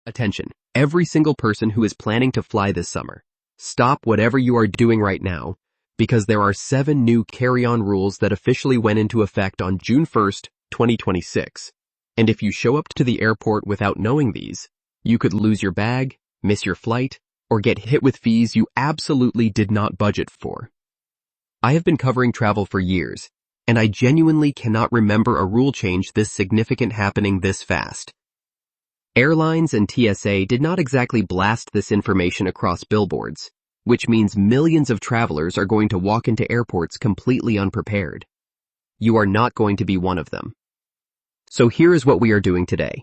Attention, every single person who is planning to fly this summer. Stop whatever you are doing right now, because there are 7 new carry-on rules that officially went into effect on June 1st, 2026. And if you show up to the airport without knowing these, you could lose your bag, miss your flight, or get hit with fees you absolutely did not budget for. I have been covering travel for years, and I genuinely cannot remember a rule change this significant happening this fast. Airlines and TSA did not exactly blast this information across billboards, which means millions of travelers are going to walk into airports completely unprepared. You are not going to be one of them. So here is what we are doing today.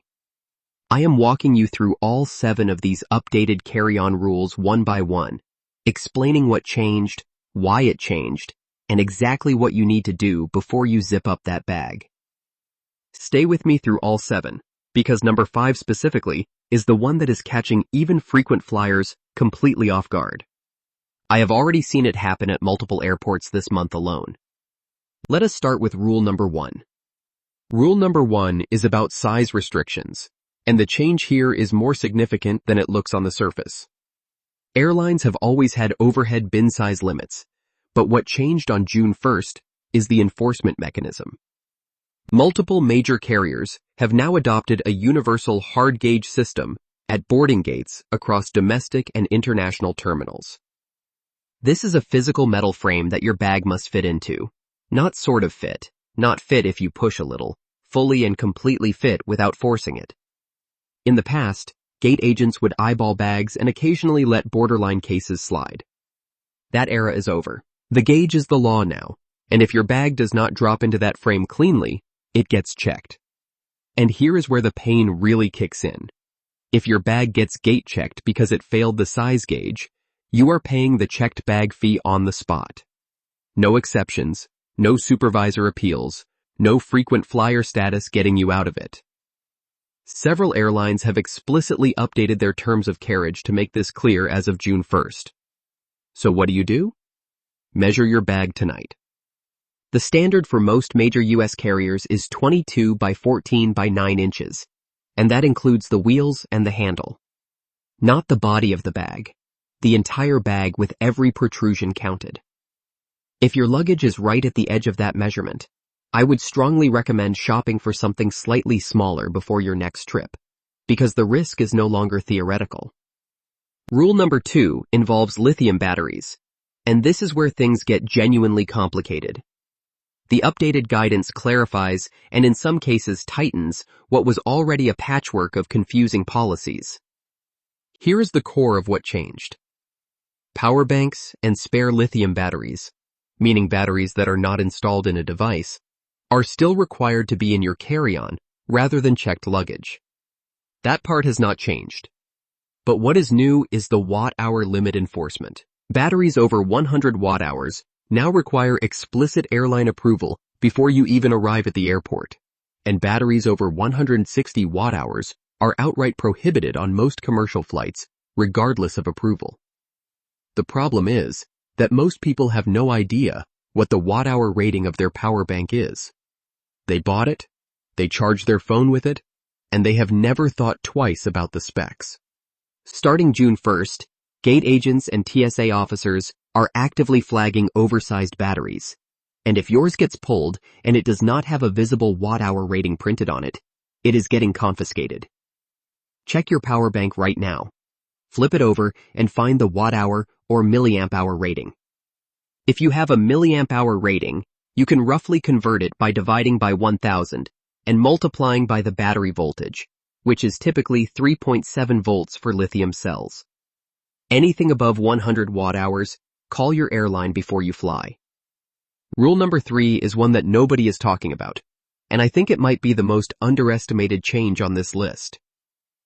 I am walking you through all 7 of these updated carry-on rules one by one, explaining what changed, why it changed, and exactly what you need to do before you zip up that bag. Stay with me through all 7, because number 5 specifically is the one that is catching even frequent flyers completely off guard. I have already seen it happen at multiple airports this month alone. Let us start with rule number 1. Rule number 1 is about size restrictions, and the change here is more significant than it looks on the surface. Airlines have always had overhead bin size limits, but what changed on June 1st is the enforcement mechanism. Multiple major carriers have now adopted a universal hard gauge system at boarding gates across domestic and international terminals. This is a physical metal frame that your bag must fit into, not sort of fit, not fit if you push a little, fully and completely fit without forcing it. In the past, gate agents would eyeball bags and occasionally let borderline cases slide. That era is over. The gauge is the law now, and if your bag does not drop into that frame cleanly, it gets checked. And here is where the pain really kicks in. If your bag gets gate checked because it failed the size gauge, you are paying the checked bag fee on the spot. No exceptions, no supervisor appeals, no frequent flyer status getting you out of it. Several airlines have explicitly updated their terms of carriage to make this clear as of June 1st. So what do? Measure your bag tonight. The standard for most major U.S. carriers is 22 by 14 by 9 inches, and that includes the wheels and the handle. Not the body of the bag, the entire bag with every protrusion counted. If your luggage is right at the edge of that measurement, I would strongly recommend shopping for something slightly smaller before your next trip, because the risk is no longer theoretical. Rule number 2 involves lithium batteries, and this is where things get genuinely complicated. The updated guidance clarifies and in some cases tightens what was already a patchwork of confusing policies. Here is the core of what changed. Power banks and spare lithium batteries, meaning batteries that are not installed in a device, are still required to be in your carry-on rather than checked luggage. That part has not changed. But what is new is the watt-hour limit enforcement. Batteries over 100 watt-hours now require explicit airline approval before you even arrive at the airport, and batteries over 160 watt-hours are outright prohibited on most commercial flights, regardless of approval. The problem is that most people have no idea what the watt-hour rating of their power bank is. They bought it, they charge their phone with it, and they have never thought twice about the specs. Starting June 1st, gate agents and TSA officers are actively flagging oversized batteries, and if yours gets pulled and it does not have a visible watt-hour rating printed on it, it is getting confiscated. Check your power bank right now. Flip it over and find the watt-hour or milliamp-hour rating. If you have a milliamp-hour rating, you can roughly convert it by dividing by 1000 and multiplying by the battery voltage, which is typically 3.7 volts for lithium cells. Anything above 100 watt-hours, call your airline before you fly. Rule number 3 is one that nobody is talking about, and I think it might be the most underestimated change on this list.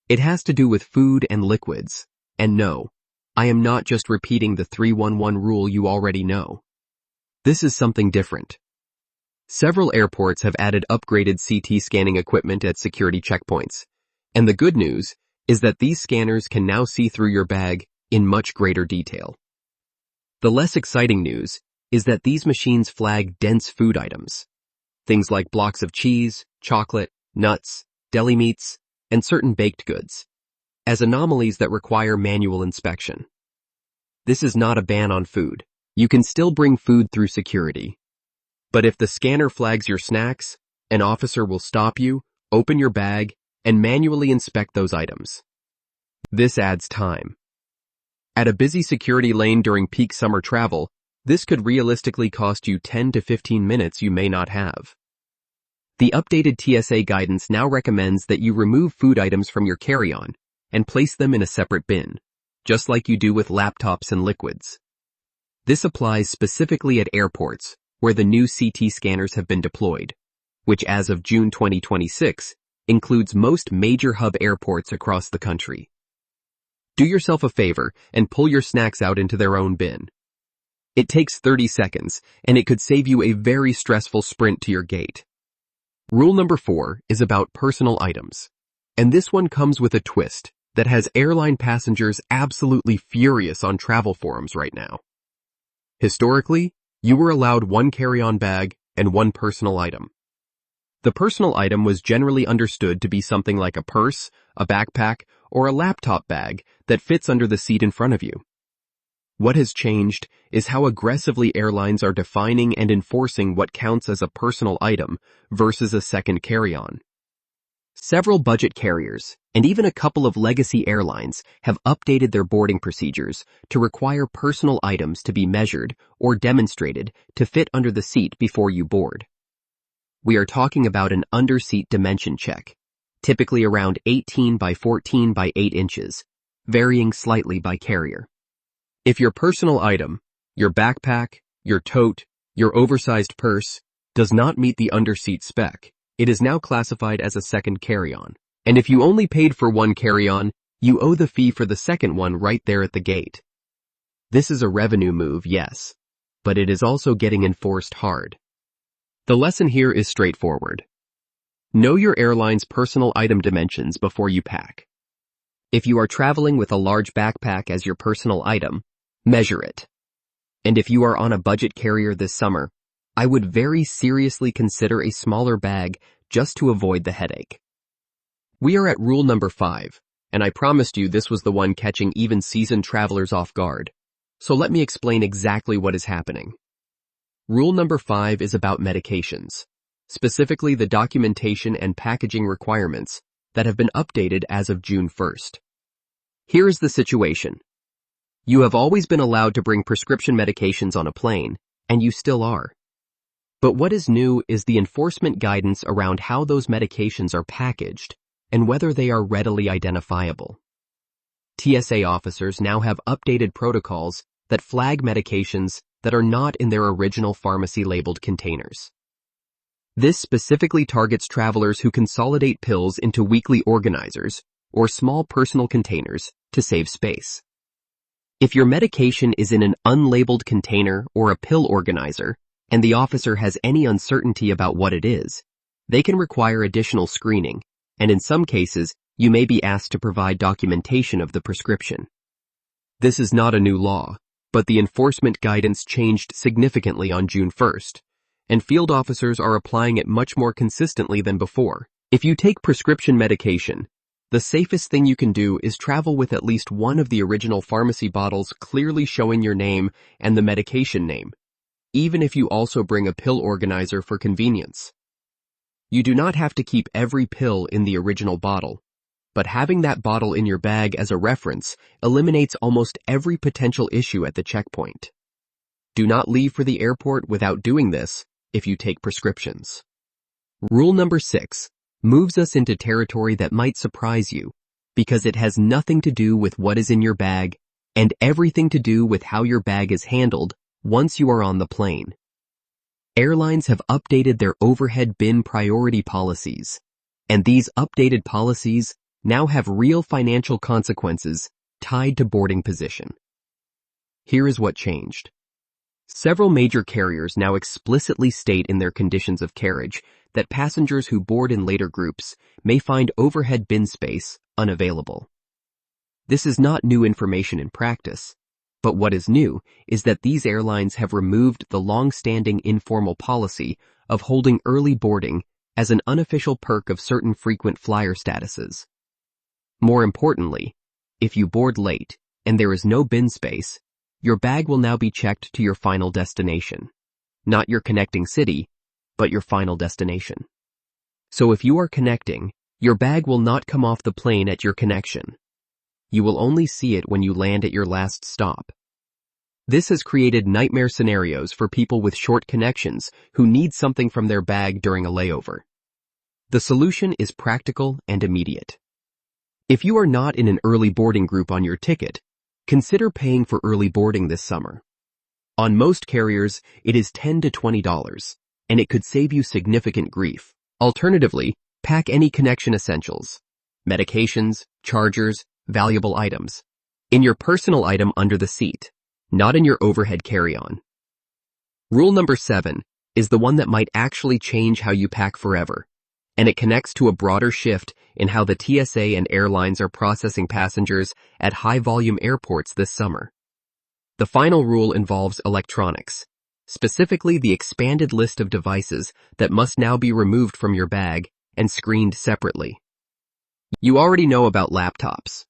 It has to do with food and liquids, and no, I am not just repeating the 311 rule you already know. This is something different. Several airports have added upgraded CT scanning equipment at security checkpoints, and the good news is that these scanners can now see through your bag in much greater detail. The less exciting news is that these machines flag dense food items, things like blocks of cheese, chocolate, nuts, deli meats, and certain baked goods. as anomalies that require manual inspection. This is not a ban on food. You can still bring food through security. But if the scanner flags your snacks, an officer will stop you, open your bag, and manually inspect those items. This adds time. At a busy security lane during peak summer travel, this could realistically cost you 10 to 15 minutes you may not have. The updated TSA guidance now recommends that you remove food items from your carry-on and place them in a separate bin, just like you do with laptops and liquids. This applies specifically at airports, where the new CT scanners have been deployed, which as of June 2026, includes most major hub airports across the country. Do yourself a favor and pull your snacks out into their own bin. It takes 30 seconds, and it could save you a very stressful sprint to your gate. Rule number 4 is about personal items, and this one comes with a twist that has airline passengers absolutely furious on travel forums right now. Historically, you were allowed one carry-on bag and one personal item. The personal item was generally understood to be something like a purse, a backpack, or a laptop bag that fits under the seat in front of you. What has changed is how aggressively airlines are defining and enforcing what counts as a personal item versus a second carry-on. Several budget carriers, and even a couple of legacy airlines, have updated their boarding procedures to require personal items to be measured or demonstrated to fit under the seat before you board. We are talking about an under-seat dimension check, typically around 18 by 14 by 8 inches, varying slightly by carrier. If your personal item, your backpack, your tote, your oversized purse, does not meet the under-seat spec, it is now classified as a second carry-on. And if you only paid for one carry-on, you owe the fee for the second one right there at the gate. This is a revenue move, yes, but it is also getting enforced hard. The lesson here is straightforward. Know your airline's personal item dimensions before you pack. If you are traveling with a large backpack as your personal item, measure it. And if you are on a budget carrier this summer, I would very seriously consider a smaller bag just to avoid the headache. We are at rule number 5, and I promised you this was the one catching even seasoned travelers off guard. So let me explain exactly what is happening. Rule number 5 is about medications, specifically the documentation and packaging requirements that have been updated as of June 1st. Here is the situation. You have always been allowed to bring prescription medications on a plane, and you still are. But what is new is the enforcement guidance around how those medications are packaged and whether they are readily identifiable. TSA officers now have updated protocols that flag medications that are not in their original pharmacy-labeled containers. This specifically targets travelers who consolidate pills into weekly organizers or small personal containers to save space. If your medication is in an unlabeled container or a pill organizer, and the officer has any uncertainty about what it is, they can require additional screening, and in some cases, you may be asked to provide documentation of the prescription. This is not a new law, but the enforcement guidance changed significantly on June 1st, and field officers are applying it much more consistently than before. If you take prescription medication, the safest thing you can do is travel with at least one of the original pharmacy bottles clearly showing your name and the medication name, even if you also bring a pill organizer for convenience. You do not have to keep every pill in the original bottle, but having that bottle in your bag as a reference eliminates almost every potential issue at the checkpoint. Do not leave for the airport without doing this if you take prescriptions. Rule number 6 moves us into territory that might surprise you because it has nothing to do with what is in your bag and everything to do with how your bag is handled once you are on the plane. Airlines have updated their overhead bin priority policies, and these updated policies now have real financial consequences tied to boarding position. Here is what changed. Several major carriers now explicitly state in their conditions of carriage that passengers who board in later groups may find overhead bin space unavailable. This is not new information in practice, but what is new is that these airlines have removed the long-standing informal policy of holding early boarding as an unofficial perk of certain frequent flyer statuses. More importantly, If you board late and there is no bin space, your bag will now be checked to your final destination. Not your connecting city, but your final destination. So if you are connecting, your bag will not come off the plane at your connection. You will only see it when you land at your last stop. This has created nightmare scenarios for people with short connections who need something from their bag during a layover. The solution is practical and immediate. If you are not in an early boarding group on your ticket, consider paying for early boarding this summer. On most carriers, it is $10 to $20, and it could save you significant grief. Alternatively, pack any connection essentials, medications, chargers, valuable items, in your personal item under the seat, not in your overhead carry-on. Rule number 7 is the one that might actually change how you pack forever, and it connects to a broader shift in how the TSA and airlines are processing passengers at high-volume airports this summer. The final rule involves electronics, specifically the expanded list of devices that must now be removed from your bag and screened separately. You already know about laptops.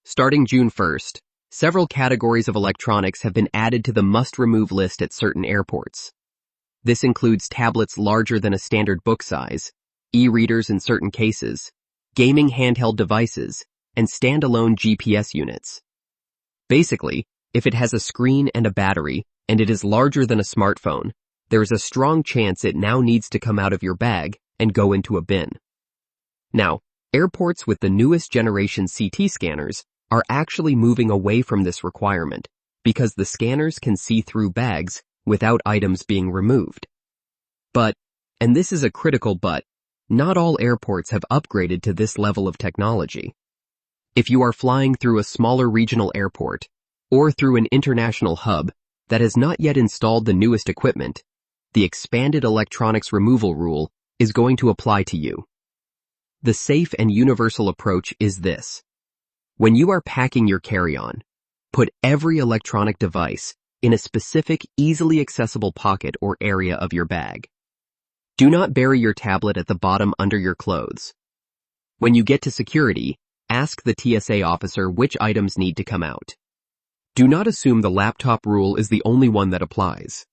Starting June 1st, several categories of electronics have been added to the must-remove list at certain airports. This includes tablets larger than a standard book size, e-readers in certain cases, gaming handheld devices, and standalone GPS units. Basically, if it has a screen and a battery, and it is larger than a smartphone, there is a strong chance it now needs to come out of your bag and go into a bin. Now, airports with the newest generation CT scanners are actually moving away from this requirement because the scanners can see through bags without items being removed. But, and this is a critical but, not all airports have upgraded to this level of technology. If you are flying through a smaller regional airport or through an international hub that has not yet installed the newest equipment, the expanded electronics removal rule is going to apply to you. The safe and universal approach is this. When you are packing your carry-on, put every electronic device in a specific, easily accessible pocket or area of your bag. Do not bury your tablet at the bottom under your clothes. When you get to security, ask the TSA officer which items need to come out. Do not assume the laptop rule is the only one that applies.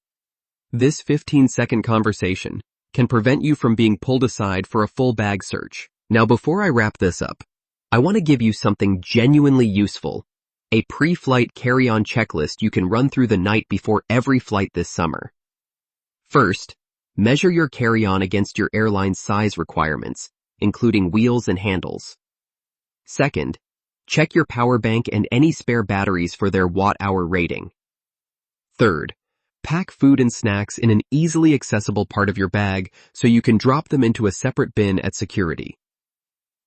This 15-second conversation can prevent you from being pulled aside for a full bag search. Now, before I wrap this up, I want to give you something genuinely useful, a pre-flight carry-on checklist you can run through the night before every flight this summer. First, measure your carry-on against your airline's size requirements, including wheels and handles. Second, check your power bank and any spare batteries for their watt-hour rating. Third, pack food and snacks in an easily accessible part of your bag so you can drop them into a separate bin at security.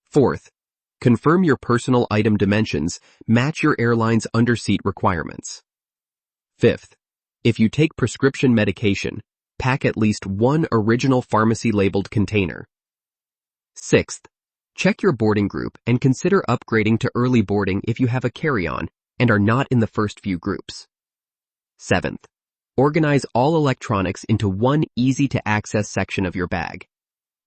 Fourth, confirm your personal item dimensions match your airline's underseat requirements. Fifth, if you take prescription medication, pack at least one original pharmacy-labeled container. Sixth, check your boarding group and consider upgrading to early boarding if you have a carry-on and are not in the first few groups. Seventh, organize all electronics into one easy-to-access section of your bag.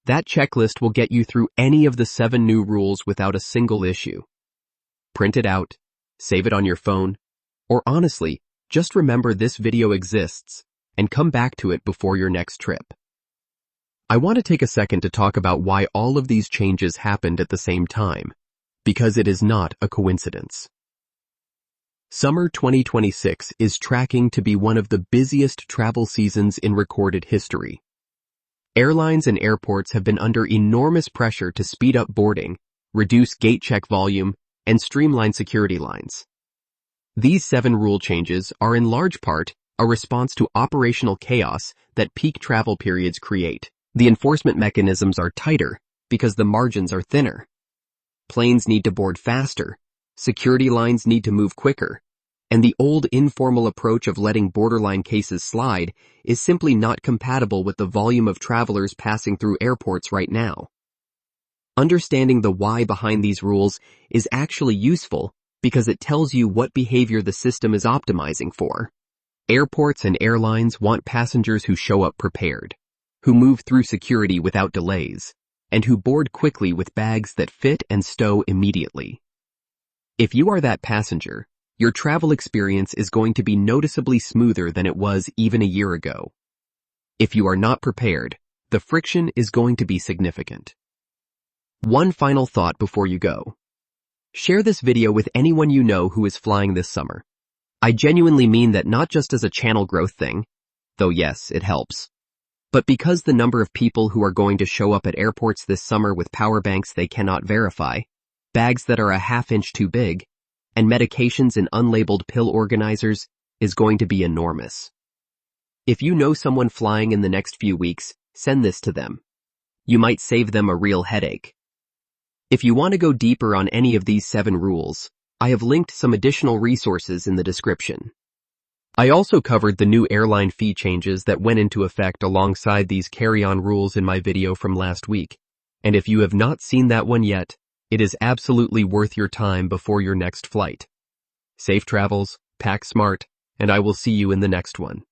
That checklist will get you through any of the 7 new rules without a single issue. Print it out, save it on your phone, or honestly, just remember this video exists and come back to it before your next trip. I want to take a second to talk about why all of these changes happened at the same time, because it is not a coincidence. Summer 2026 is tracking to be one of the busiest travel seasons in recorded history. Airlines and airports have been under enormous pressure to speed up boarding, reduce gate check volume, and streamline security lines. These 7 rule changes are in large part a response to operational chaos that peak travel periods create. The enforcement mechanisms are tighter because the margins are thinner. Planes need to board faster, security lines need to move quicker, and the old informal approach of letting borderline cases slide is simply not compatible with the volume of travelers passing through airports right now. Understanding the why behind these rules is actually useful because it tells you what behavior the system is optimizing for. Airports and airlines want passengers who show up prepared, who move through security without delays, and who board quickly with bags that fit and stow immediately. If you are that passenger, your travel experience is going to be noticeably smoother than it was even a year ago. If you are not prepared, the friction is going to be significant. One final thought before you go. Share this video with anyone you know who is flying this summer. I genuinely mean that not just as a channel growth thing, though yes, it helps, but because the number of people who are going to show up at airports this summer with power banks they cannot verify, bags that are a half-inch too big, and medications in unlabeled pill organizers is going to be enormous. If you know someone flying in the next few weeks, send this to them. You might save them a real headache. If you want to go deeper on any of these 7 rules, I have linked some additional resources in the description. I also covered the new airline fee changes that went into effect alongside these carry-on rules in my video from last week, and if you have not seen that one yet, it is absolutely worth your time before your next flight. Safe travels, pack smart, and I will see you in the next one.